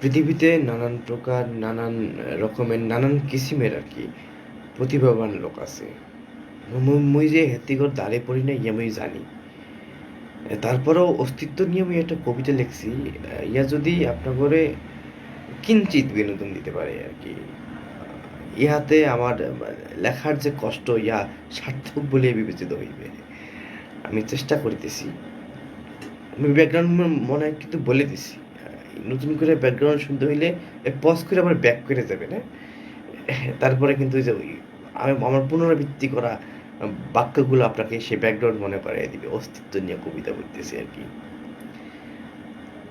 পৃথিবীতে নানান প্রকার নানান রকমের নানান কিসিমের আর কি প্রতিভাবান লোক আছে। মুই যে হেতিগর দাঁড়ে পড়ি না ইয়া মুই জানি। তারপরেও অস্তিত্ব নিয়ে আমি একটা কবিতা লিখছি। ইয়া যদি আপনার করে কিঞ্চিত বিনোদন দিতে পারে আর কি, ইহাতে আমার লেখার যে কষ্ট ইয়া সার্থক বলে বিবেচিত হইবে। আমি চেষ্টা করিতেছি। আমি ব্যাকগ্রাউন্ড মনে হয় কিন্তু বলে দিছি। নতুন করে ব্যাকগ্রাউন্ড শুনতে হইলে পজ করে আবার ব্যাক করে যাবে না। তারপরে কিন্তু ওই যে আমি আমার পুনরাবৃত্তি করা বাক্যগুলো আপনাকে সে ব্যাকগ্রাউন্ড মনে করাই দিবে। অস্তিত্ব নিয়ে কবিতা বলতেছি আর কি।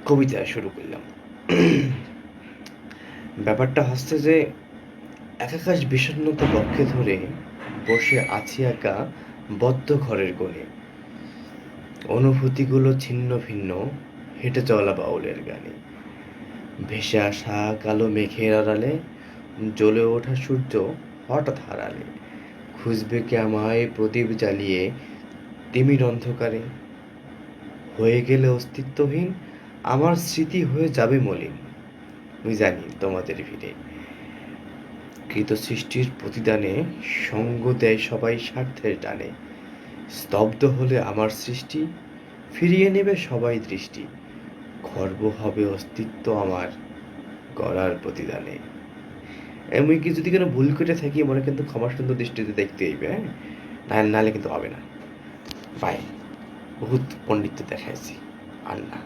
কবিতা শুরু করলাম। ব্যাপারটা হচ্ছে যে একাকাশ বিষণ্ণতা বক্ষে ধরে বসে আছি একা বদ্ধ ঘরের কোণে, অনুভূতিগুলো ছিন্ন ভিন্ন হেঁটে চলা বাউলের গানে, ভেসে আসা কালো মেঘের আড়ালে জ্বলে ওঠা সূর্য হঠাৎ হারালে খুঁজবে কি আমায় প্রদীপ জ্বালিয়ে তিমির অন্ধকারে, হয়ে গেলে অস্তিত্বহীন আমার স্মৃতি হয়ে যাবে মলিন। আমি জানি তোমাদের ভিড়ে কৃত সৃষ্টির প্রতিদানে সঙ্গ দেয় সবাই স্বার্থের টানে, স্তব্ধ হলে আমার সৃষ্টি ফিরিয়ে নেবে সবাই দৃষ্টি, খর্ব হবে অস্তিত্ব আমার গড়ার প্রতিদানে। এমন কি যদি কোনো ভুল করে থাকি মনে কিন্তু ক্ষমা সুন্দর দৃষ্টিতে দেখতে হইবে, হ্যাঁ, নাহলে কিন্তু হবে না। বাই। বহুত পণ্ডিত দেখাইছি। আল্লাহ।